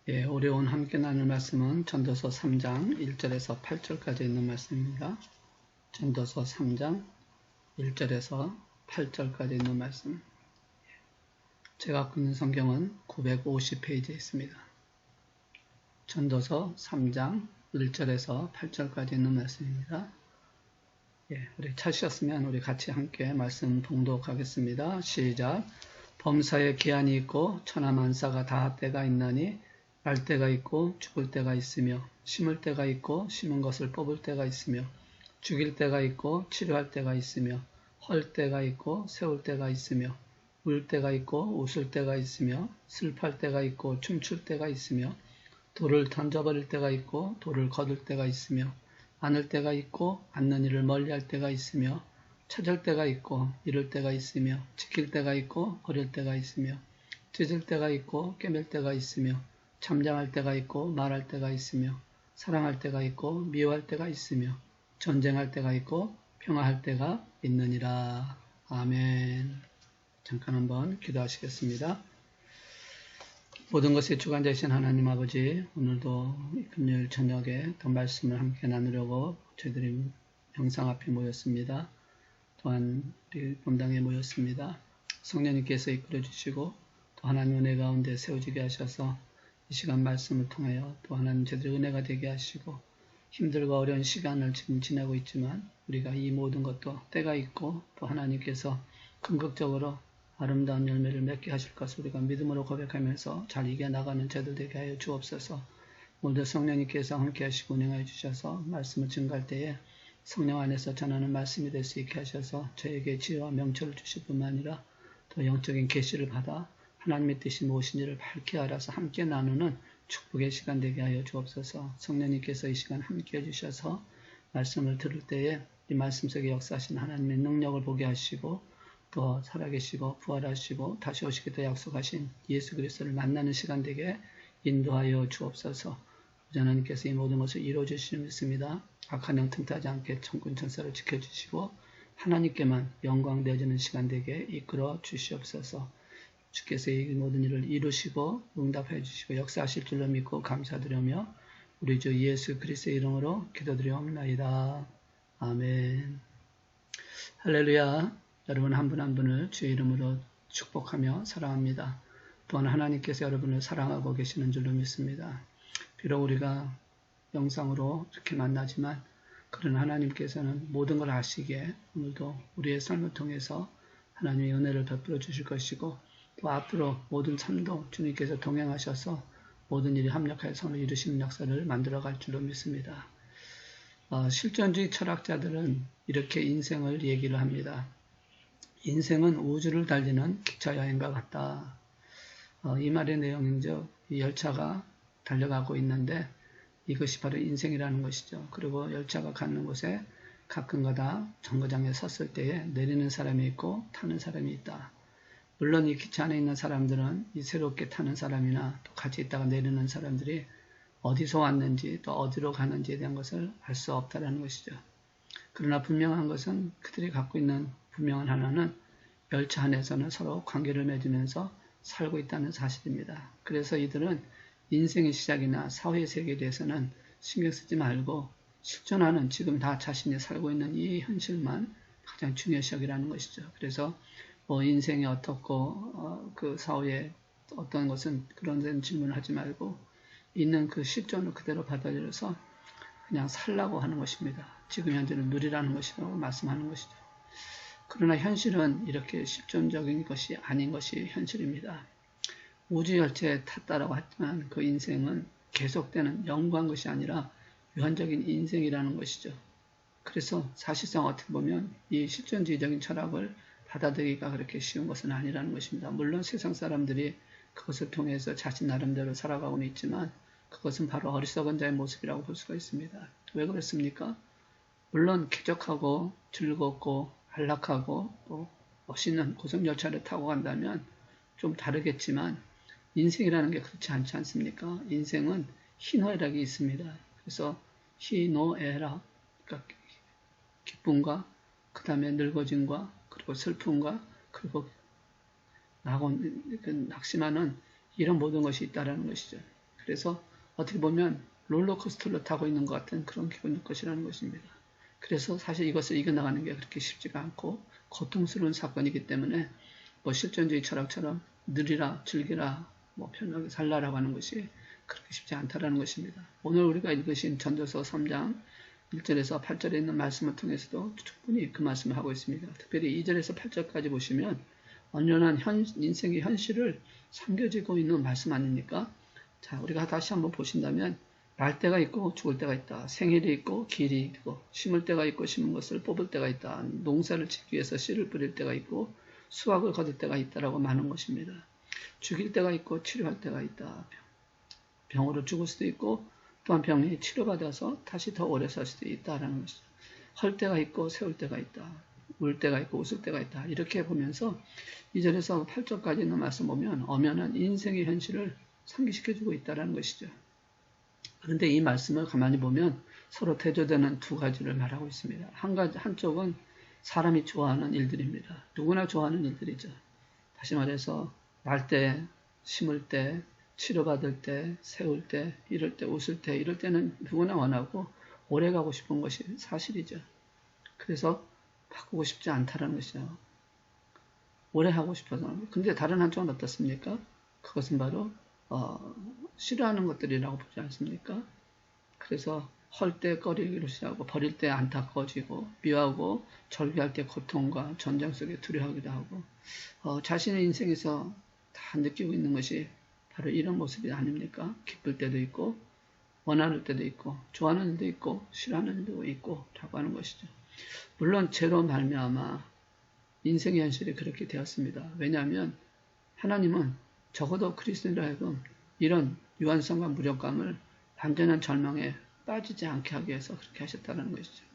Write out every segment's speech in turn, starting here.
예, 우리 오늘 함께 나눌 말씀은 전도서 3장 1절에서 8절까지 있는 말씀입니다. 전도서 3장 1절에서 8절까지 있는 말씀. 제가 갖고 있는 성경은 950페이지에 있습니다. 전도서 3장 1절에서 8절까지 있는 말씀입니다. 예, 우리 찾으셨으면 우리 같이 함께 말씀 봉독하겠습니다. 시작. 범사에 기한이 있고 천하만사가 다 때가 있나니 날 때가 있고 죽을 때가 있으며 심을 때가 있고 심은 것을 뽑을 때가 있으며 죽일 때가 있고 치료할 때가 있으며 헐 때가 있고 세울 때가 있으며 울 때가 있고 웃을 때가 있으며 슬퍼할 때가 있고 춤출 때가 있으며 돌을 던져버릴 때가 있고 돌을 거둘 때가 있으며 안을 때가 있고 안는 이를 멀리할 때가 있으며 찾을 때가 있고 잃을 때가 있으며 지킬 때가 있고 버릴 때가 있으며 찢을 때가 있고 꿰맬 때가 있으며 잠잠할 때가 있고 말할 때가 있으며 사랑할 때가 있고 미워할 때가 있으며 전쟁할 때가 있고 평화할 때가 있느니라. 아멘. 잠깐 한번 기도하시겠습니다. 모든 것의 주관자이신 하나님 아버지, 오늘도 금요일 저녁에 더 말씀을 함께 나누려고 저희들이 영상 앞에 모였습니다. 또한 우리 본당에 모였습니다. 성령님께서 이끌어 주시고 또 하나님 은혜 가운데 세워지게 하셔서 이 시간 말씀을 통하여 또 하나님 제대로 은혜가 되게 하시고 힘들고 어려운 시간을 지금 지내고 있지만 우리가 이 모든 것도 때가 있고 또 하나님께서 긍극적으로 아름다운 열매를 맺게 하실 것을 우리가 믿음으로 고백하면서 잘 이겨나가는 저들 되게 하여 주옵소서. 오늘도 성령님께서 함께 하시고 운행하여 주셔서 말씀을 증거할 때에 성령 안에서 전하는 말씀이 될 수 있게 하셔서 저에게 지혜와 명철을 주실 뿐만 아니라 또 영적인 계시를 받아 하나님의 뜻이 무엇인지를 밝게 알아서 함께 나누는 축복의 시간 되게 하여 주옵소서. 성령님께서 이 시간 함께 해주셔서 말씀을 들을 때에 이 말씀 속에 역사하신 하나님의 능력을 보게 하시고 또 살아계시고 부활하시고 다시 오시겠다 약속하신 예수 그리스도를 만나는 시간 되게 인도하여 주옵소서. 하나님께서 이 모든 것을 이루어주시는 믿습니다. 악한 영 틈타지 않게 천군 천사를 지켜주시고 하나님께만 영광 되어지는 시간 되게 이끌어 주시옵소서. 주께서 이 모든 일을 이루시고 응답해 주시고 역사하실 줄로 믿고 감사드리며 우리 주 예수 그리스도의 이름으로 기도드리옵나이다. 아멘. 할렐루야. 여러분 한 분 한 분을 주의 이름으로 축복하며 사랑합니다. 또한 하나님께서 여러분을 사랑하고 계시는 줄로 믿습니다. 비록 우리가 영상으로 이렇게 만나지만 그런 하나님께서는 모든 걸 아시기에 오늘도 우리의 삶을 통해서 하나님의 은혜를 베풀어 주실 것이고 또 앞으로 모든 삶도 주님께서 동행하셔서 모든 일이 합력하여 선을 이루시는 역사를 만들어갈 줄로 믿습니다. 실존주의 철학자들은 이렇게 인생을 얘기를 합니다. 인생은 우주를 달리는 기차 여행과 같다. 이 말의 내용은요, 이 열차가 달려가고 있는데 이것이 바로 인생이라는 것이죠. 그리고 열차가 가는 곳에 가끔가다 정거장에 섰을 때에 내리는 사람이 있고 타는 사람이 있다. 물론 이 기차 안에 있는 사람들은 이 새롭게 타는 사람이나 또 같이 있다가 내리는 사람들이 어디서 왔는지 또 어디로 가는지에 대한 것을 알 수 없다는 것이죠. 그러나 분명한 것은 그들이 갖고 있는 분명한 하나는 열차 안에서는 서로 관계를 맺으면서 살고 있다는 사실입니다. 그래서 이들은 인생의 시작이나 사회의 세계에 대해서는 신경 쓰지 말고 실존하는 지금 다 자신이 살고 있는 이 현실만 가장 중요시 여기라는 것이죠. 그래서 인생이 어떻고 그 사후에 어떤 것은 그런 데는 질문을 하지 말고 있는 그 실존을 그대로 받아들여서 그냥 살라고 하는 것입니다. 지금 현재를 누리라는 것이라고 말씀하는 것이죠. 그러나 현실은 이렇게 실존적인 것이 아닌 것이 현실입니다. 우주열차에 탔다라고 했지만 그 인생은 계속되는 영구한 것이 아니라 유한적인 인생이라는 것이죠. 그래서 사실상 어떻게 보면 이 실존주의적인 철학을 받아들이기가 그렇게 쉬운 것은 아니라는 것입니다. 물론 세상 사람들이 그것을 통해서 자신 나름대로 살아가고는 있지만 그것은 바로 어리석은 자의 모습이라고 볼 수가 있습니다. 왜 그렇습니까? 물론 쾌적하고 즐겁고 안락하고 또 멋있는 고속열차를 타고 간다면 좀 다르겠지만 인생이라는 게 그렇지 않지 않습니까? 인생은 희노애락이 있습니다. 그래서 희노애락, 그러니까 기쁨과 그 다음에 늙어짐과 그리고 슬픔과 그리고 낙심하는 이런 모든 것이 있다는 것이죠. 그래서 어떻게 보면 롤러코스터를 타고 있는 것 같은 그런 기분일 것이라는 것입니다. 그래서 사실 이것을 이겨나가는 게 그렇게 쉽지가 않고 고통스러운 사건이기 때문에 뭐 실존주의 철학처럼 누리라, 즐기라, 뭐 편하게 살라라고 하는 것이 그렇게 쉽지 않다라는 것입니다. 오늘 우리가 읽으신 전도서 3장 1절에서 8절에 있는 말씀을 통해서도 충분히 그 말씀을 하고 있습니다. 특별히 2절에서 8절까지 보시면 언연한 인생의 현실을 삼겨지고 있는 말씀 아닙니까? 자, 우리가 다시 한번 보신다면 날 때가 있고 죽을 때가 있다. 생일이 있고 길이 있고 심을 때가 있고 심은 것을 뽑을 때가 있다. 농사를 짓기 위해서 씨를 뿌릴 때가 있고 수확을 거둘 때가 있다라고 말하는 것입니다. 죽일 때가 있고 치료할 때가 있다. 병으로 죽을 수도 있고 또한 병이 치료받아서 다시 더 오래 살 수도 있다라는 것이죠. 헐 때가 있고 세울 때가 있다. 울 때가 있고 웃을 때가 있다. 이렇게 보면서 2절에서 8절까지 있는 말씀 보면 엄연한 인생의 현실을 상기시켜주고 있다는 것이죠. 그런데 이 말씀을 가만히 보면 서로 대조되는 두 가지를 말하고 있습니다. 한쪽은 사람이 좋아하는 일들입니다. 누구나 좋아하는 일들이죠. 다시 말해서 날 때, 심을 때, 치료받을 때, 세울 때, 이럴 때, 웃을 때, 이럴 때는 누구나 원하고 오래 가고 싶은 것이 사실이죠. 그래서 바꾸고 싶지 않다는 것이죠. 오래 하고 싶어서. 근데 다른 한쪽은 어떻습니까? 그것은 바로 싫어하는 것들이라고 보지 않습니까? 그래서 헐 때 꺼리기로 시작하고 버릴 때 안타까워지고 미워하고 절규할 때 고통과 전쟁 속에 두려워하기도 하고 자신의 인생에서 다 느끼고 있는 것이 바로 이런 모습이 아닙니까? 기쁠 때도 있고 원하는 때도 있고 좋아하는 일도 있고 싫어하는 일도 있고 라고 하는 것이죠. 물론 죄로 말미암아 인생의 현실이 그렇게 되었습니다. 왜냐하면 하나님은 적어도 그리스도인으로 하여금 이런 유한성과 무력감을 완전한 절망에 빠지지 않게 하기 위해서 그렇게 하셨다는 것이죠.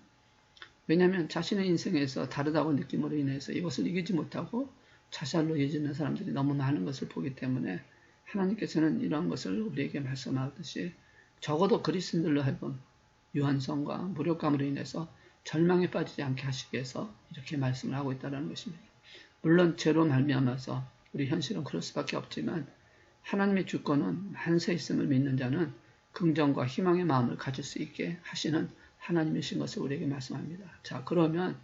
왜냐하면 자신의 인생에서 다르다고 느낌으로 인해서 이것을 이기지 못하고 자살로 이어지는 사람들이 너무 많은 것을 보기 때문에 하나님께서는 이런 것을 우리에게 말씀하듯이 적어도 그리스도인들로 하여금 유한성과 무력감으로 인해서 절망에 빠지지 않게 하시기 위해서 이렇게 말씀을 하고 있다는 것입니다. 물론 죄로 말미암아서 우리 현실은 그럴 수밖에 없지만 하나님의 주권은 만세 있음을 믿는 자는 긍정과 희망의 마음을 가질 수 있게 하시는 하나님이신 것을 우리에게 말씀합니다. 자, 그러면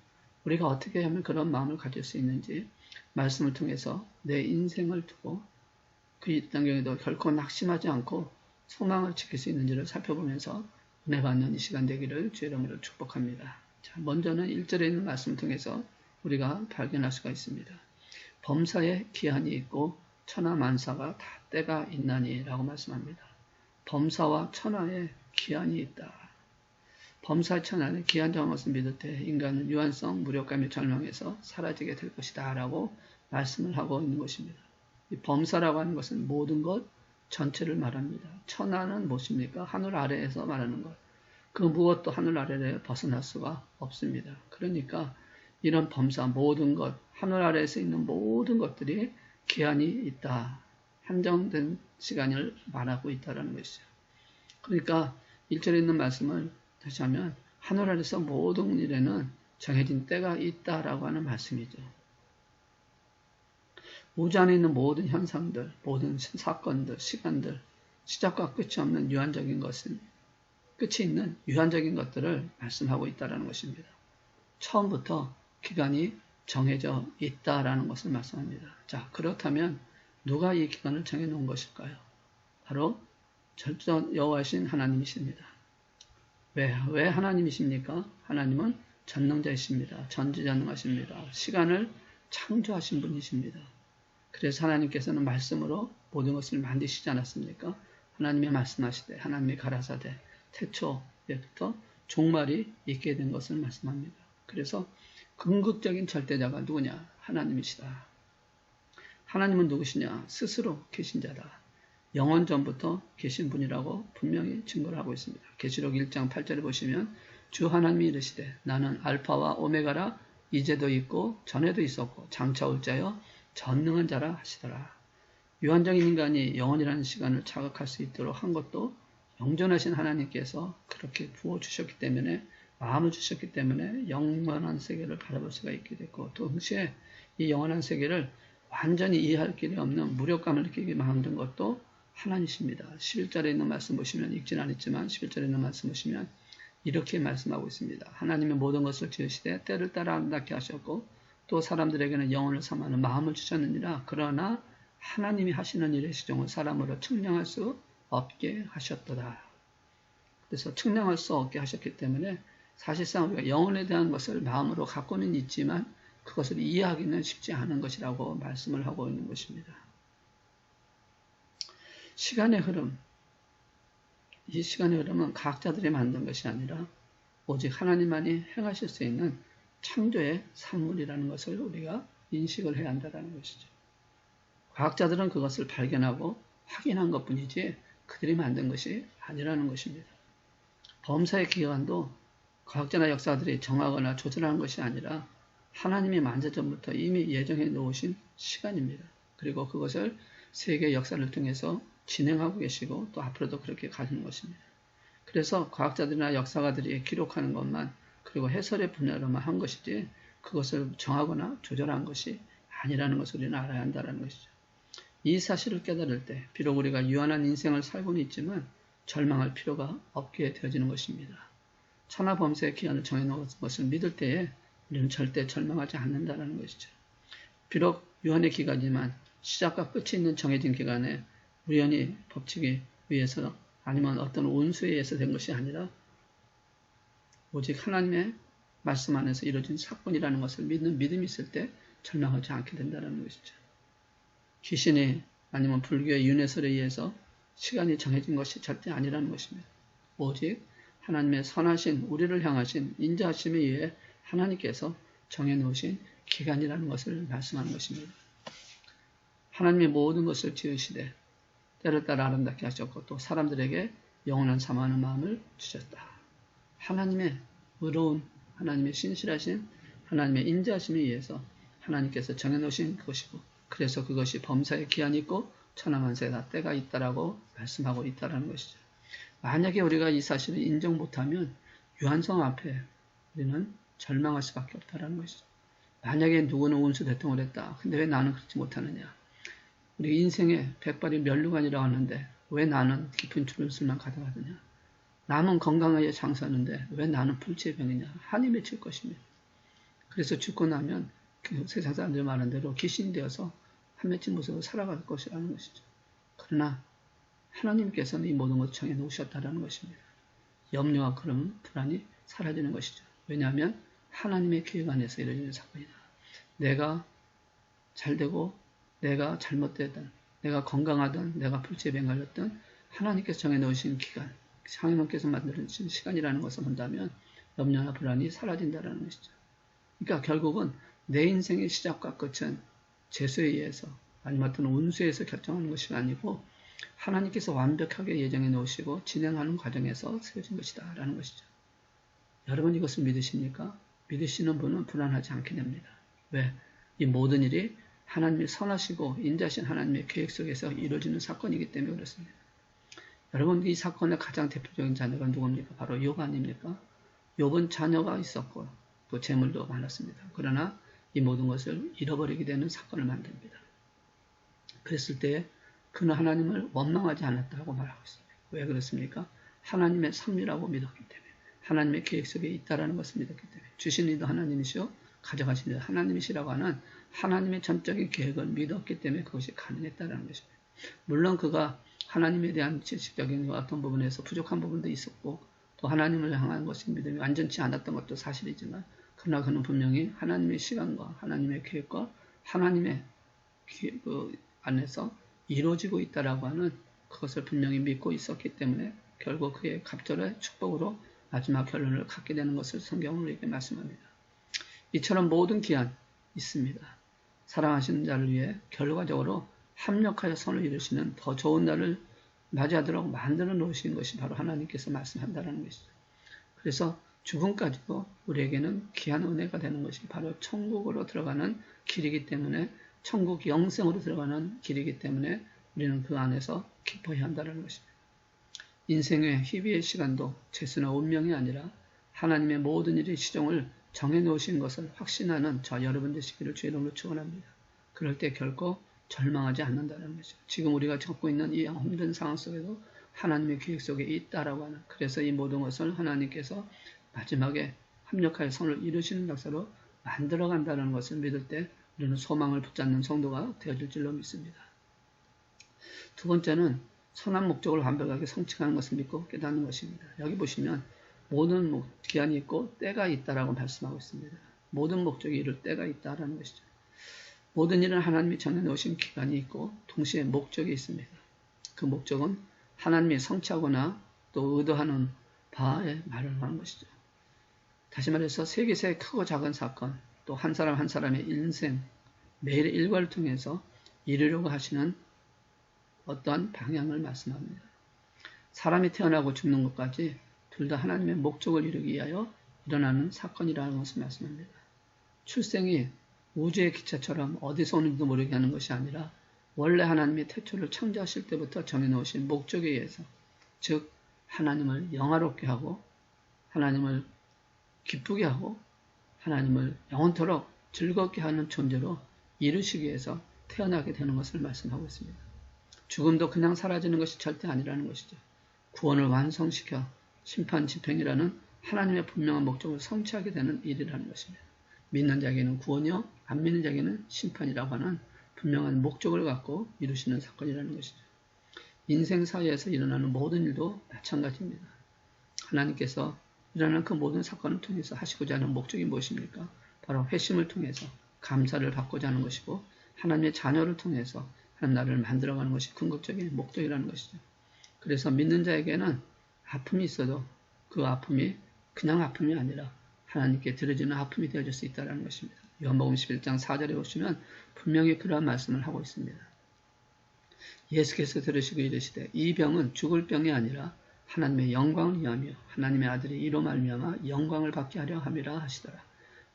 우리가 어떻게 하면 그런 마음을 가질 수 있는지 말씀을 통해서 내 인생을 두고 그 단경에도 결코 낙심하지 않고 소망을 지킬 수 있는지를 살펴보면서 은혜 받는 이 시간 되기를 주의 이름으로 축복합니다. 자, 먼저는 1절에 있는 말씀을 통해서 우리가 발견할 수가 있습니다. 범사에 기한이 있고 천하 만사가 다 때가 있나니 라고 말씀합니다. 범사와 천하에 기한이 있다. 범사의 천하는 기한정한 것을 믿을 때 인간은 유한성, 무력감에 절망해서 사라지게 될 것이다 라고 말씀을 하고 있는 것입니다. 이 범사라고 하는 것은 모든 것 전체를 말합니다. 천하는 무엇입니까? 하늘 아래에서 말하는 것. 그 무엇도 하늘 아래를 벗어날 수가 없습니다. 그러니까 이런 범사 모든 것, 하늘 아래에서 있는 모든 것들이 기한이 있다. 한정된 시간을 말하고 있다는 것이죠. 그러니까 1절에 있는 말씀을 다시 하면 하늘 아래에서 모든 일에는 정해진 때가 있다라고 하는 말씀이죠. 우주 안에 있는 모든 현상들, 모든 사건들, 시간들, 시작과 끝이 없는 유한적인 것은 끝이 있는 유한적인 것들을 말씀하고 있다는 것입니다. 처음부터 기간이 정해져 있다라는 것을 말씀합니다. 자, 그렇다면 누가 이 기간을 정해놓은 것일까요? 바로 절전 여호와신 하나님이십니다. 왜 하나님이십니까? 하나님은 전능자이십니다. 전지전능하십니다. 시간을 창조하신 분이십니다. 그래서 하나님께서는 말씀으로 모든 것을 만드시지 않았습니까? 하나님이 말씀하시되 하나님이 가라사대 태초에부터 종말이 있게 된 것을 말씀합니다. 그래서 궁극적인 절대자가 누구냐? 하나님이시다. 하나님은 누구시냐? 스스로 계신 자다. 영원 전부터 계신 분이라고 분명히 증거를 하고 있습니다. 계시록 1장 8절에 보시면 주 하나님이 이르시되 나는 알파와 오메가라 이제도 있고 전에도 있었고 장차 올 자여 전능한 자라 하시더라. 유한적인 인간이 영원이라는 시간을 자각할 수 있도록 한 것도 영존하신 하나님께서 그렇게 부어주셨기 때문에 마음을 주셨기 때문에 영원한 세계를 바라볼 수가 있게 됐고 동시에 이 영원한 세계를 완전히 이해할 길이 없는 무력감을 느끼게 만든 것도 하나님이십니다. 11절에 있는 말씀 보시면, 읽지는 않았지만 11절에 있는 말씀 보시면 이렇게 말씀하고 있습니다. 하나님의 모든 것을 지으시되 때를 따라 아름답게 하셨고 또 사람들에게는 영혼을 삼하는 마음을 주셨느니라. 그러나 하나님이 하시는 일의 시종은 사람으로 측량할 수 없게 하셨도다. 그래서 측량할 수 없게 하셨기 때문에 사실상 우리가 영혼에 대한 것을 마음으로 갖고는 있지만 그것을 이해하기는 쉽지 않은 것이라고 말씀을 하고 있는 것입니다. 시간의 흐름, 이 시간의 흐름은 과학자들이 만든 것이 아니라 오직 하나님만이 행하실 수 있는 창조의 산물이라는 것을 우리가 인식을 해야 한다는 것이죠. 과학자들은 그것을 발견하고 확인한 것뿐이지 그들이 만든 것이 아니라는 것입니다. 범사의 기관도 과학자나 역사들이 정하거나 조절한 것이 아니라 하나님이 만세전부터 이미 예정해 놓으신 시간입니다. 그리고 그것을 세계 역사를 통해서 진행하고 계시고 또 앞으로도 그렇게 가는 것입니다. 그래서 과학자들이나 역사가들이 기록하는 것만 그리고 해설의 분야로만 한 것이지 그것을 정하거나 조절한 것이 아니라는 것을 우리는 알아야 한다는 것이죠. 이 사실을 깨달을 때 비록 우리가 유한한 인생을 살고는 있지만 절망할 필요가 없게 되어지는 것입니다. 천하 범사의 기한을 정해놓은 것을 믿을 때에 우리는 절대 절망하지 않는다는 것이죠. 비록 유한의 기간이지만 시작과 끝이 있는 정해진 기간에 우연히 법칙에 의해서 아니면 어떤 운수에 의해서 된 것이 아니라 오직 하나님의 말씀 안에서 이루어진 사건이라는 것을 믿는 믿음이 있을 때 절망하지 않게 된다는 것이죠. 귀신이 아니면 불교의 윤회설에 의해서 시간이 정해진 것이 절대 아니라는 것입니다. 오직 하나님의 선하신 우리를 향하신 인자하심에 의해 하나님께서 정해놓으신 기간이라는 것을 말씀하는 것입니다. 하나님의 모든 것을 지으시되 때를 따라 아름답게 하셨고 또 사람들에게 영원한 사모하는 마음을 주셨다. 하나님의 의로운 하나님의 신실하신 하나님의 인자하심에 의해서 하나님께서 정해놓으신 것이고 그래서 그것이 범사에 기한이 있고 천하만사에 다 때가 있다라고 말씀하고 있다는 것이죠. 만약에 우리가 이 사실을 인정 못하면 유한성 앞에 우리는 절망할 수밖에 없다는 것이죠. 만약에 누구는 운수 대통을 했다. 근데 왜 나는 그렇지 못하느냐. 우리 인생에 백발이 면류관이라고 하는데 왜 나는 깊은 주름술만 가져가느냐. 남은 건강하게 장사하는데 왜 나는 불치의 병이냐. 한이 맺힐 것입니다. 그래서 죽고 나면 그 세상 사람들이 말하는 대로 귀신이 되어서 한 맺힌 모습으로 살아갈 것이라는 것이죠. 그러나 하나님께서는 이 모든 것을 정해놓으셨다는 것입니다. 염려와 그런 불안이 사라지는 것이죠. 왜냐하면 하나님의 계획 안에서 이루어지는 사건이다. 내가 잘되고 내가 잘못되든 내가 건강하든 내가 불치에 병걸렸든 하나님께서 정해놓으신 기간, 하나님께서 만들어주신 시간이라는 것을 본다면 염려나 불안이 사라진다는 것이죠. 그러니까 결국은 내 인생의 시작과 끝은 재수에 의해서 아니면 어떤 운수에서 결정하는 것이 아니고 하나님께서 완벽하게 예정해 놓으시고 진행하는 과정에서 세워진 것이다 라는 것이죠. 여러분 이것을 믿으십니까? 믿으시는 분은 불안하지 않게 됩니다. 왜? 이 모든 일이 하나님의 선하시고 인자하신 하나님의 계획 속에서 이루어지는 사건이기 때문에 그렇습니다. 여러분 이 사건의 가장 대표적인 자녀가 누굽니까? 바로 욥 아닙니까? 욥은 자녀가 있었고 또 재물도 많았습니다. 그러나 이 모든 것을 잃어버리게 되는 사건을 만듭니다. 그랬을 때 그는 하나님을 원망하지 않았다고 말하고 있습니다. 왜 그렇습니까? 하나님의 섭리라고 믿었기 때문에 하나님의 계획 속에 있다는 것을 믿었기 때문에 주신 이도 하나님이시오 가져가신 이도 하나님이시라고 하는 하나님의 전적인 계획을 믿었기 때문에 그것이 가능했다는 것입니다. 물론 그가 하나님에 대한 지식적인 어떤 부분에서 부족한 부분도 있었고 또 하나님을 향한 것이 믿음이 완전치 않았던 것도 사실이지만 그러나 그는 분명히 하나님의 시간과 하나님의 계획과 하나님의 안에서 이루어지고 있다라고 하는 그것을 분명히 믿고 있었기 때문에 결국 그의 갑절의 축복으로 마지막 결론을 갖게 되는 것을 성경은 우리에게 말씀합니다. 이처럼 모든 기한 있습니다. 사랑하시는 자를 위해 결과적으로 합력하여 선을 이루시는 더 좋은 날을 맞이하도록 만들어 놓으신 것이 바로 하나님께서 말씀한다는 것이죠. 그래서 죽음까지도 우리에게는 귀한 은혜가 되는 것이 바로 천국으로 들어가는 길이기 때문에 천국 영생으로 들어가는 길이기 때문에 우리는 그 안에서 기뻐해야 한다는 것입니다. 인생의 희비의 시간도 재수나 운명이 아니라 하나님의 모든 일의 시종을 정해놓으신 것을 확신하는 저 여러분 되시기를 주의 이름으로 축원합니다. 그럴 때 결코 절망하지 않는다는 것이죠. 지금 우리가 겪고 있는 이 힘든 상황 속에도 하나님의 계획 속에 있다라고 하는, 그래서 이 모든 것을 하나님께서 마지막에 합력하여 선을 이루시는 역사로 만들어 간다는 것을 믿을 때 우리는 소망을 붙잡는 성도가 되어질 줄로 믿습니다. 두 번째는 선한 목적을 완벽하게 성취하는 것을 믿고 깨닫는 것입니다. 여기 보시면 모든 기한이 있고 때가 있다라고 말씀하고 있습니다. 모든 목적이 이룰 때가 있다라는 것이죠. 모든 일은 하나님이 정해놓으신 기간이 있고 동시에 목적이 있습니다. 그 목적은 하나님이 성취하거나 또 의도하는 바에 말을 하는 것이죠. 다시 말해서 세계사의 크고 작은 사건, 또 한 사람 한 사람의 인생, 매일의 일과를 통해서 이루려고 하시는 어떠한 방향을 말씀합니다. 사람이 태어나고 죽는 것까지 둘 다 하나님의 목적을 이루기 위하여 일어나는 사건이라는 것을 말씀합니다. 출생이 우주의 기차처럼 어디서 오는지도 모르게 하는 것이 아니라 원래 하나님이 태초를 창조하실 때부터 정해놓으신 목적에 의해서, 즉 하나님을 영화롭게 하고 하나님을 기쁘게 하고 하나님을 영원토록 즐겁게 하는 존재로 이루시기 위해서 태어나게 되는 것을 말씀하고 있습니다. 죽음도 그냥 사라지는 것이 절대 아니라는 것이죠. 구원을 완성시켜 심판 집행이라는 하나님의 분명한 목적을 성취하게 되는 일이라는 것입니다. 믿는 자에게는 구원이요, 안 믿는 자에게는 심판이라고 하는 분명한 목적을 갖고 이루시는 사건이라는 것이죠. 인생 사이에서 일어나는 모든 일도 마찬가지입니다. 하나님께서 일어나는 그 모든 사건을 통해서 하시고자 하는 목적이 무엇입니까? 바로 회심을 통해서 감사를 받고자 하는 것이고 하나님의 자녀를 통해서 하나님 나라를 만들어가는 것이 궁극적인 목적이라는 것이죠. 그래서 믿는 자에게는 아픔이 있어도 그 아픔이 그냥 아픔이 아니라 하나님께 드려지는 아픔이 되어질 수 있다는 것입니다. 요한복음 11장 4절에 보시면 분명히 그러한 말씀을 하고 있습니다. 예수께서 들으시고 이르시되 이 병은 죽을 병이 아니라 하나님의 영광을 위하며 하나님의 아들이 이로 말미암아 영광을 받게 하려 함이라 하시더라.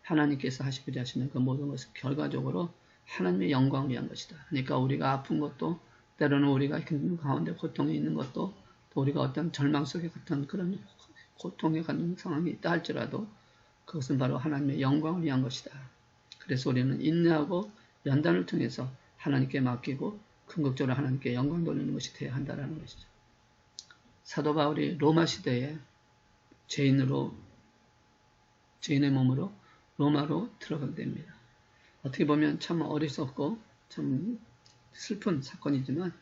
하나님께서 하시고자 하시는 그 모든 것은 결과적으로 하나님의 영광을 위한 것이다. 그러니까 우리가 아픈 것도, 때로는 우리가 힘든 가운데 고통이 있는 것도, 또 우리가 어떤 절망 속에 같은 그런 고통에 갖는 상황이 있다 할지라도 그것은 바로 하나님의 영광을 위한 것이다. 그래서 우리는 인내하고 연단을 통해서 하나님께 맡기고 궁극적으로 하나님께 영광 돌리는 것이 되어야 한다는 것이죠. 사도 바울이 로마 시대에 죄인의 몸으로 로마로 들어가게 됩니다. 어떻게 보면 참 어리석고 참 슬픈 사건이지만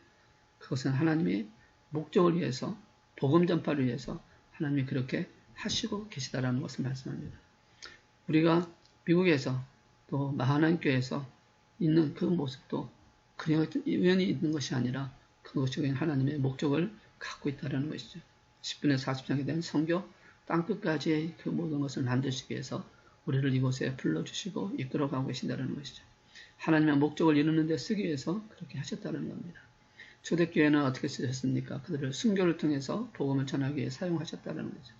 그것은 하나님의 목적을 위해서, 복음 전파를 위해서 하나님이 그렇게 하시고 계시다라는 것을 말씀합니다. 우리가 미국에서 또 마하나임교회에서 있는 그 모습도 그냥 우연히 있는 것이 아니라 그것적인 하나님의 목적을 갖고 있다는 것이죠. 10분의 40장에 대한 선교, 땅끝까지 그 모든 것을 만드시기 위해서 우리를 이곳에 불러주시고 이끌어가고 계신다는 것이죠. 하나님의 목적을 이루는 데 쓰기 위해서 그렇게 하셨다는 겁니다. 초대교회는 어떻게 쓰셨습니까? 그들을 순교를 통해서 복음을 전하기 위해 사용하셨다는 거죠.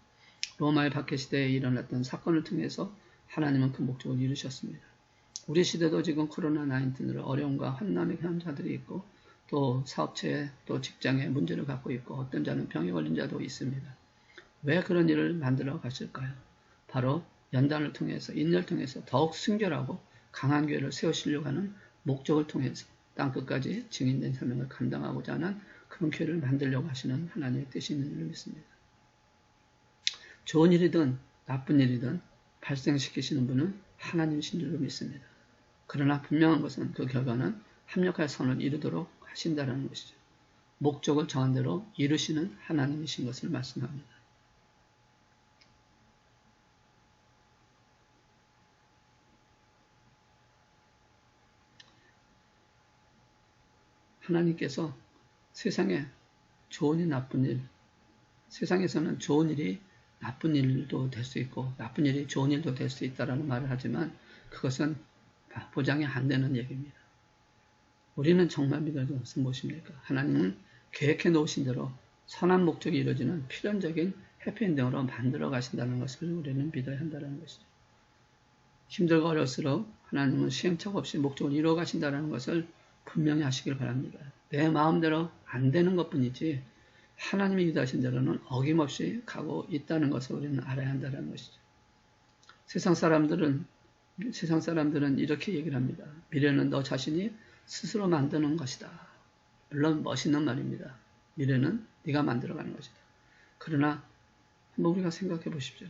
로마의 박해시대에 일어났던 사건을 통해서 하나님은 그 목적을 이루셨습니다. 우리 시대도 지금 코로나19으로 어려움과 환난의 현자들이 있고 또 사업체에 또 직장에 문제를 갖고 있고 어떤 자는 병에 걸린 자도 있습니다. 왜 그런 일을 만들어 가실까요? 바로 연단을 통해서, 인내를 통해서 더욱 순결하고 강한 교회를 세우시려고 하는 목적을 통해서 땅끝까지 증인된 사명을 감당하고자 하는 그런 교회를 만들려고 하시는 하나님의 뜻이 있는 줄을 믿습니다. 좋은 일이든 나쁜 일이든 발생시키시는 분은 하나님이신 줄로 믿습니다. 그러나 분명한 것은 그 결과는 합력할 선을 이루도록 하신다는 것이죠. 목적을 정한 대로 이루시는 하나님이신 것을 말씀합니다. 하나님께서 세상에 좋은 일, 나쁜 일, 세상에서는 좋은 일이 나쁜 일도 될 수 있고 나쁜 일이 좋은 일도 될 수 있다라는 말을 하지만 그것은 보장이 안 되는 얘기입니다. 우리는 정말 믿어야 되는 것은 무엇입니까? 하나님은 계획해 놓으신 대로 선한 목적이 이루어지는 필연적인 해피엔딩으로 만들어 가신다는 것을 우리는 믿어야 한다는 것이죠. 힘들고 어려울수록 하나님은 시행착오 없이 목적을 이루어 가신다는 것을 분명히 하시길 바랍니다. 내 마음대로 안 되는 것뿐이지 하나님이 인도하신 대로는 어김없이 가고 있다는 것을 우리는 알아야 한다는 것이죠. 세상 사람들은 이렇게 얘기를 합니다. 미래는 너 자신이 스스로 만드는 것이다. 물론 멋있는 말입니다. 미래는 네가 만들어가는 것이다. 그러나 한번 우리가 생각해 보십시오.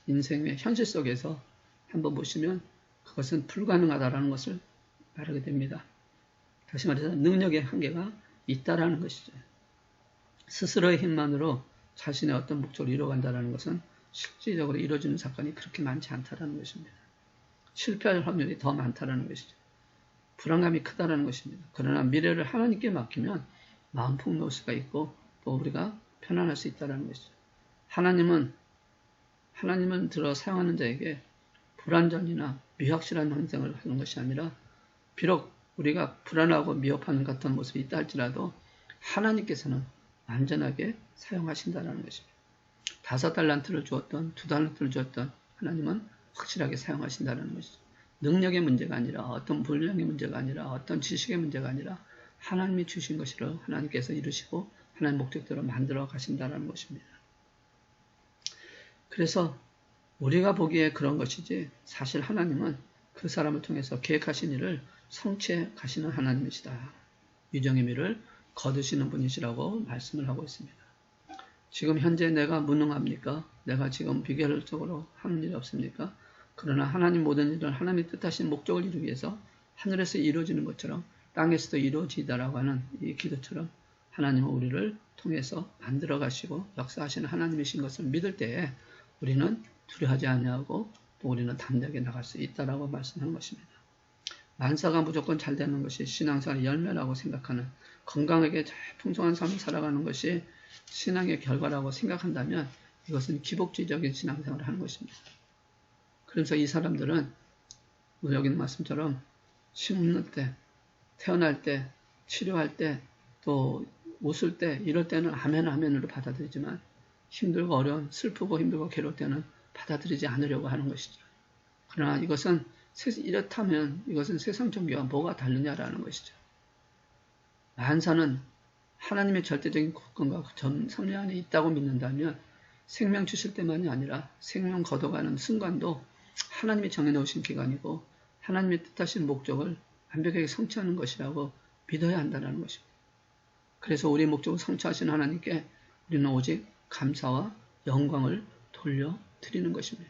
인생의 현실 속에서 한번 보시면 그것은 불가능하다라는 것을 말하게 됩니다. 다시 말해서 능력의 한계가 있다라는 것이죠. 스스로의 힘만으로 자신의 어떤 목적을 이뤄간다는 것은 실질적으로 이루어지는 사건이 그렇게 많지 않다는 것입니다. 실패할 확률이 더 많다는 것이죠. 불안감이 크다는 것입니다. 그러나 미래를 하나님께 맡기면 마음 폭넓을 수가 있고 또 우리가 편안할 수 있다는 것이죠. 하나님은 들어 사용하는 자에게 불완전이나 미확실한 현상을 하는 것이 아니라 비록 우리가 불안하고 미흡하는 같은 모습이 있다 할지라도 하나님께서는 완전하게 사용하신다는 것입니다. 5달란트를 주었던 2달란트를 주었던 하나님은 확실하게 사용하신다는 것이죠. 능력의 문제가 아니라 어떤 분량의 문제가 아니라 어떤 지식의 문제가 아니라 하나님이 주신 것을 하나님께서 이루시고 하나님의 목적대로 만들어 가신다는 것입니다. 그래서 우리가 보기에 그런 것이지 사실 하나님은 그 사람을 통해서 계획하신 일을 성취해 가시는 하나님이시다. 유정의 미를 거두시는 분이시라고 말씀을 하고 있습니다. 지금 현재 내가 무능합니까? 내가 지금 비결적으로 하는 일이 없습니까? 그러나 하나님 모든 일은 하나님의 뜻하신 목적을 이루기 위해서 하늘에서 이루어지는 것처럼 땅에서도 이루어지다라고 하는 이 기도처럼 하나님은 우리를 통해서 만들어 가시고 역사하시는 하나님이신 것을 믿을 때에 우리는 두려워하지 아니하고 또 우리는 담대하게 나갈 수 있다라고 말씀한 것입니다. 만사가 무조건 잘 되는 것이 신앙생활의 열매라고 생각하는 건강하게 풍성한 삶을 살아가는 것이 신앙의 결과라고 생각한다면 이것은 기복주의적인 신앙생활을 하는 것입니다. 그래서 이 사람들은 여기 있는 말씀처럼 심는 때, 태어날 때, 치료할 때, 또 웃을 때 이럴 때는 아멘 아멘으로 받아들이지만 힘들고 어려운 슬프고 힘들고 괴로울 때는 받아들이지 않으려고 하는 것이죠. 그러나 이것은 이렇다면 이것은 세상 종교와 뭐가 다르냐라는 것이죠. 만사는 하나님의 절대적인 국권과 섭리 안에 있다고 믿는다면 생명 주실 때만이 아니라 생명 걷어가는 순간도 하나님이 정해놓으신 기간이고 하나님의 뜻하신 목적을 완벽하게 성취하는 것이라고 믿어야 한다는 것입니다. 그래서 우리의 목적을 성취하신 하나님께 우리는 오직 감사와 영광을 돌려드리는 것입니다.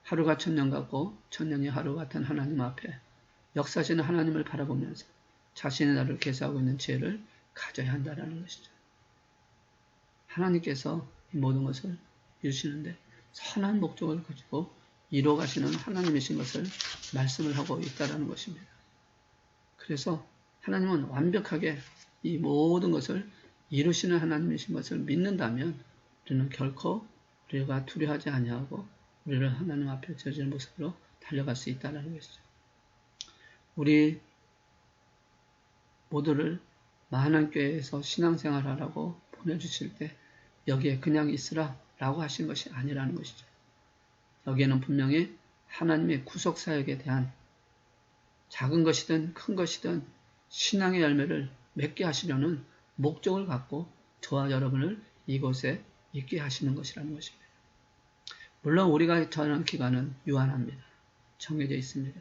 하루가 천년 같고 천년이 하루 같은 하나님 앞에 역사하시는 하나님을 바라보면서 자신의 나를 계수하고 있는 지혜를 가져야 한다는 것이죠. 하나님께서 이 모든 것을 이루시는데 선한 목적을 가지고 이루어가시는 하나님이신 것을 말씀을 하고 있다는 것입니다. 그래서 하나님은 완벽하게 이 모든 것을 이루시는 하나님이신 것을 믿는다면 우리는 결코 우리가 두려워하지 아니하고 우리를 하나님 앞에 저지른 모습으로 달려갈 수 있다는 것이죠. 우리 모두를 만안교회에서 신앙생활하라고 보내주실 때 여기에 그냥 있으라 라고 하신 것이 아니라는 것이죠. 여기에는 분명히 하나님의 구속사역에 대한 작은 것이든 큰 것이든 신앙의 열매를 맺게 하시려는 목적을 갖고 저와 여러분을 이곳에 있게 하시는 것이라는 것입니다. 물론 우리가 전하는 기간은 유한합니다. 정해져 있습니다.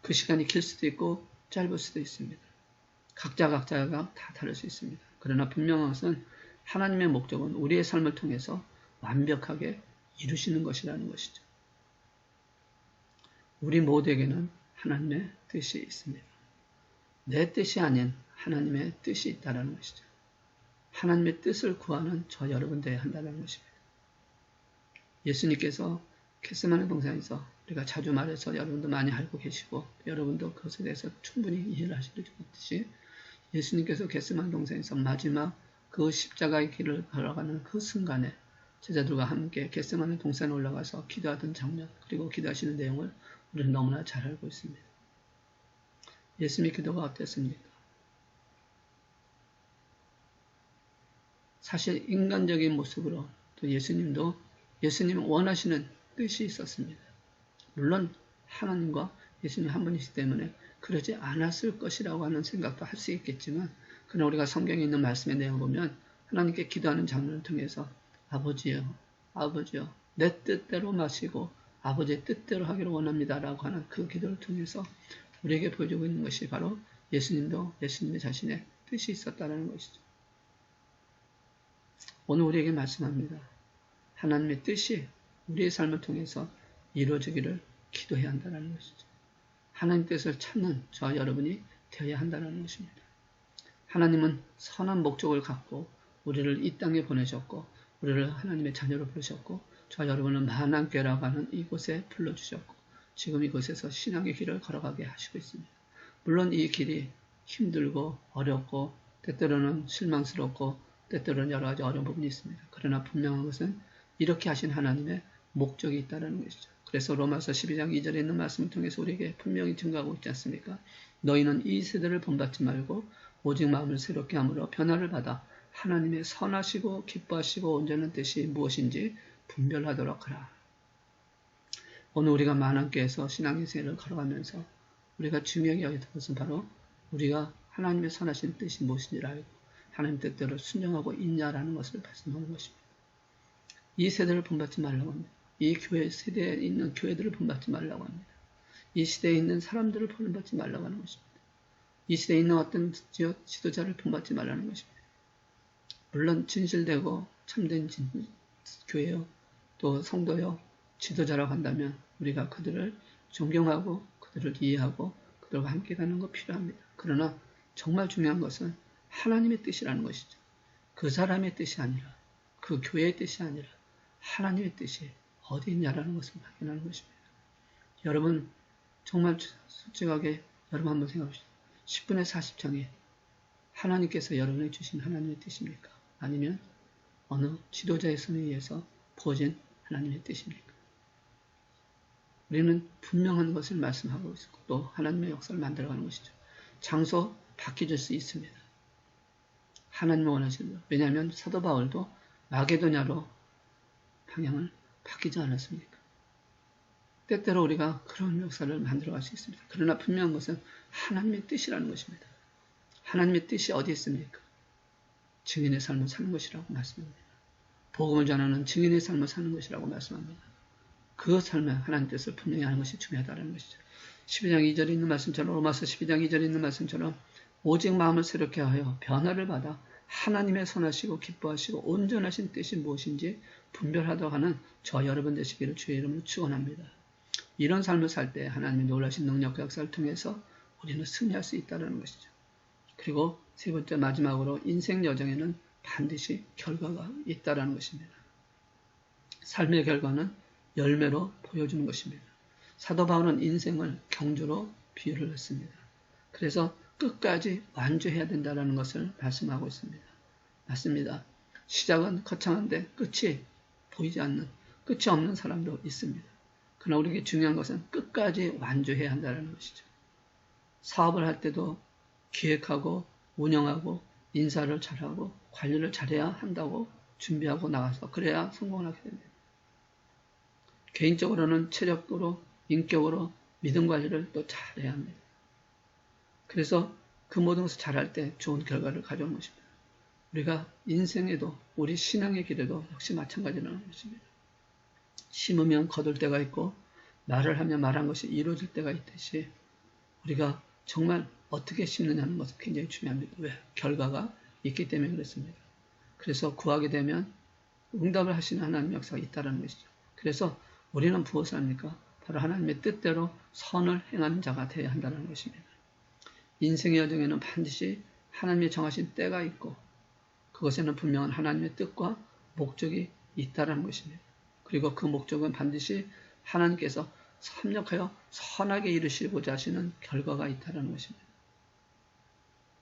그 시간이 길 수도 있고 짧을 수도 있습니다. 각자가 다 다를 수 있습니다. 그러나 분명한 것은 하나님의 목적은 우리의 삶을 통해서 완벽하게 이루시는 것이라는 것이죠. 우리 모두에게는 하나님의 뜻이 있습니다. 내 뜻이 아닌 하나님의 뜻이 있다는 것이죠. 하나님의 뜻을 구하는 저 여러분 되어야 한다는 것입니다. 예수님께서 겟세마네 동산에서 우리가 자주 말해서 여러분도 많이 알고 계시고 여러분도 그것에 대해서 충분히 이해를 하시듯이 예수님께서 겟세마네 동산에서 마지막 그 십자가의 길을 걸어가는 그 순간에 제자들과 함께 겟세마네 동산에 올라가서 기도하던 장면 그리고 기도하시는 내용을 우리는 너무나 잘 알고 있습니다. 예수님의 기도가 어땠습니까? 사실 인간적인 모습으로 또 예수님 원하시는 뜻이 있었습니다. 물론 하나님과 예수님 한 분이시기 때문에 그러지 않았을 것이라고 하는 생각도 할 수 있겠지만 그러나 우리가 성경에 있는 말씀의 내용을 보면 하나님께 기도하는 장면을 통해서 아버지여 내 뜻대로 마시고 아버지의 뜻대로 하기를 원합니다 라고 하는 그 기도를 통해서 우리에게 보여주고 있는 것이 바로 예수님도 예수님의 자신의 뜻이 있었다는 것이죠. 오늘 우리에게 말씀합니다. 하나님의 뜻이 우리의 삶을 통해서 이루어지기를 기도해야 한다는 것이죠. 하나님 뜻을 찾는 저와 여러분이 되어야 한다는 것입니다. 하나님은 선한 목적을 갖고 우리를 이 땅에 보내셨고 우리를 하나님의 자녀로 부르셨고 저와 여러분을 만왕교회라고 하는 이곳에 불러주셨고 지금 이곳에서 신앙의 길을 걸어가게 하시고 있습니다. 물론 이 길이 힘들고 어렵고 때때로는 실망스럽고 때때로는 여러 가지 어려운 부분이 있습니다. 그러나 분명한 것은 이렇게 하신 하나님의 목적이 있다는 것이죠. 그래서 로마서 12장 2절에 있는 말씀을 통해서 우리에게 분명히 증거하고 있지 않습니까? 너희는 이 세대를 본받지 말고 오직 마음을 새롭게 함으로 변화를 받아 하나님의 선하시고 기뻐하시고 온전한 뜻이 무엇인지 분별하도록 하라. 오늘 우리가 만왕교회에서 신앙의 생애를 걸어가면서 우리가 중요하게 여기는 것은 바로 우리가 하나님의 선하신 뜻이 무엇인지를 알고 하나님 뜻대로 순종하고 있냐라는 것을 말씀하는 것입니다. 이 세대를 본받지 말라고 합니다. 이 교회 세대에 있는 교회들을 본받지 말라고 합니다. 이 시대에 있는 사람들을 본받지 말라고 하는 것입니다. 이 시대에 있는 어떤 지도자를 본받지 말라는 것입니다. 물론 진실되고 참된 교회요 또 성도요 지도자라고 한다면 우리가 그들을 존경하고 그들을 이해하고 그들과 함께 가는 것 필요합니다. 그러나 정말 중요한 것은 하나님의 뜻이라는 것이죠. 그 사람의 뜻이 아니라 그 교회의 뜻이 아니라 하나님의 뜻이 어디 있냐라는 것을 확인하는 것입니다. 여러분 정말 솔직하게 여러분 한번 생각합시다. 10분의 40장에 하나님께서 여러분에게 주신 하나님의 뜻입니까? 아니면 어느 지도자의 손에 의해서 부어진 하나님의 뜻입니까? 우리는 분명한 것을 말씀하고 있고 또 하나님의 역사를 만들어가는 것이죠. 장소 바뀌어질 수 있습니다. 하나님이 원하시는 것. 왜냐하면 사도 바울도 마게도냐로 방향을 바뀌지 않았습니까? 때때로 우리가 그런 역사를 만들어갈 수 있습니다. 그러나 분명한 것은 하나님의 뜻이라는 것입니다. 하나님의 뜻이 어디 있습니까? 증인의 삶을 사는 것이라고 말씀합니다. 복음을 전하는 증인의 삶을 사는 것이라고 말씀합니다. 그 삶에 하나님 뜻을 분명히 하는 것이 중요하다는 것이죠. 12장 2절에 있는 말씀처럼 로마서 12장 2절에 있는 말씀처럼 오직 마음을 새롭게 하여 변화를 받아 하나님의 선하시고 기뻐하시고 온전하신 뜻이 무엇인지 분별하도록 하는 저 여러분 되시기를 주의 이름으로 축원합니다. 이런 삶을 살 때 하나님의 놀라신 능력과 역사를 통해서 우리는 승리할 수 있다는 것이죠. 그리고 세 번째 마지막으로 인생 여정에는 반드시 결과가 있다는 것입니다. 삶의 결과는 열매로 보여주는 것입니다. 사도 바울은 인생을 경주로 비유를 했습니다. 그래서 끝까지 완주해야 된다는 것을 말씀하고 있습니다. 맞습니다. 시작은 거창한데 끝이 보이지 않는, 끝이 없는 사람도 있습니다. 그러나 우리에게 중요한 것은 끝까지 완주해야 한다는 것이죠. 사업을 할 때도 기획하고 운영하고 인사를 잘하고 관리를 잘해야 한다고 준비하고 나가서 그래야 성공을 하게 됩니다. 개인적으로는 체력으로, 인격으로 믿음 관리를 또 잘해야 합니다. 그래서 그 모든 것을 잘할 때 좋은 결과를 가져오는 것입니다. 우리가 인생에도 우리 신앙의 길에도 역시 마찬가지라는 것입니다. 심으면 거둘 때가 있고 말을 하면 말한 것이 이루어질 때가 있듯이 우리가 정말 어떻게 심느냐는 것은 굉장히 중요합니다. 왜? 결과가 있기 때문에 그렇습니다. 그래서 구하게 되면 응답을 하시는 하나님의 역사가 있다는 것이죠. 그래서 우리는 무엇을 합니까? 바로 하나님의 뜻대로 선을 행하는 자가 되어야 한다는 것입니다. 인생의 여정에는 반드시 하나님의 정하신 때가 있고 그것에는 분명한 하나님의 뜻과 목적이 있다는 것입니다. 그리고 그 목적은 반드시 하나님께서 합력하여 선하게 이루시고자 하시는 결과가 있다는 것입니다.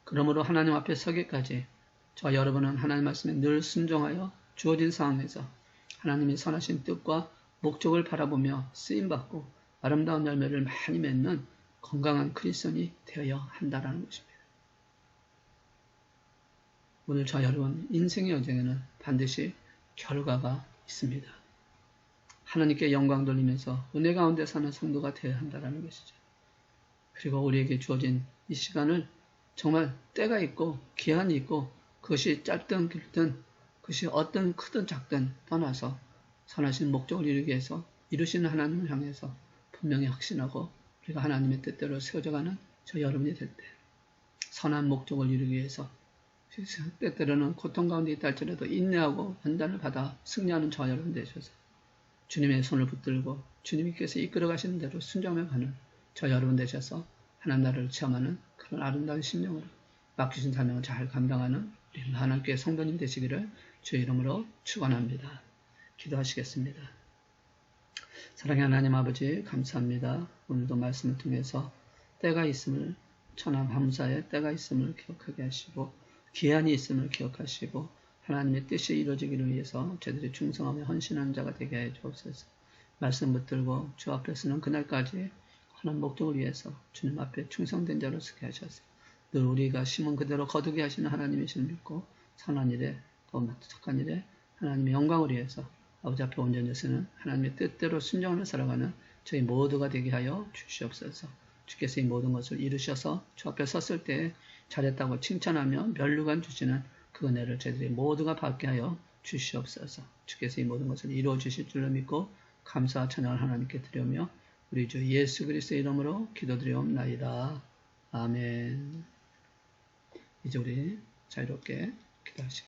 그러므로 하나님 앞에 서기까지 저와 여러분은 하나님 말씀에 늘 순종하여 주어진 상황에서 하나님의 선하신 뜻과 목적을 바라보며 쓰임받고 아름다운 열매를 많이 맺는 건강한 크리스천이 되어야 한다는 것입니다. 오늘 저와 여러분 인생의 여정에는 반드시 결과가 있습니다. 하나님께 영광 돌리면서 은혜 가운데 사는 성도가 되어야 한다는 것이죠. 그리고 우리에게 주어진 이 시간을 정말 때가 있고 기한이 있고 그것이 짧든 길든 그것이 어떤 크든 작든 떠나서 선하신 목적을 이루기 위해서 이루시는 하나님을 향해서 분명히 확신하고 우리가 하나님의 뜻대로 세워져가는 저 여러분이 될 때 선한 목적을 이루기 위해서 때때로는 고통 가운데 있다 할지라도 인내하고 연단을 받아 승리하는 저 여러분 되셔서 주님의 손을 붙들고 주님께서 이끌어 가시는 대로 순종하며 가는 저 여러분 되셔서 하나님 나라를 체험하는 그런 아름다운 심령으로 맡기신 사명을 잘 감당하는 우리 하나님께 성도님 되시기를 주의 이름으로 축원합니다. 기도하시겠습니다. 사랑의 하나님 아버지 감사합니다. 오늘도 말씀을 통해서 때가 있음을 천하 감사의 때가 있음을 기억하게 하시고 기한이 있음을 기억하시고 하나님의 뜻이 이루어지기를 위해서 저희들이 충성하며 헌신하는 자가 되게 해 주옵소서. 말씀 붙들고 주 앞에 서는 그날까지 하나님 목적을 위해서 주님 앞에 충성된 자로 서게 하셔서 늘 우리가 심은 그대로 거두게 하시는 하나님이심을 믿고 선한 일에 또 착한 일에 하나님의 영광을 위해서 아버지 앞에 온전히 서는 하나님의 뜻대로 순종하며 살아가는 저희 모두가 되게 하여 주시옵소서. 주께서 이 모든 것을 이루셔서 주 앞에 섰을 때 잘했다고 칭찬하며 면류관 주시는 그 은혜를 저희들이 모두가 받게 하여 주시옵소서. 주께서 이 모든 것을 이루어 주실 줄로 믿고 감사와 찬양을 하나님께 드리며 우리 주 예수 그리스도의 이름으로 기도드리옵나이다. 아멘. 이제 우리 자유롭게 기도하시겠습니다.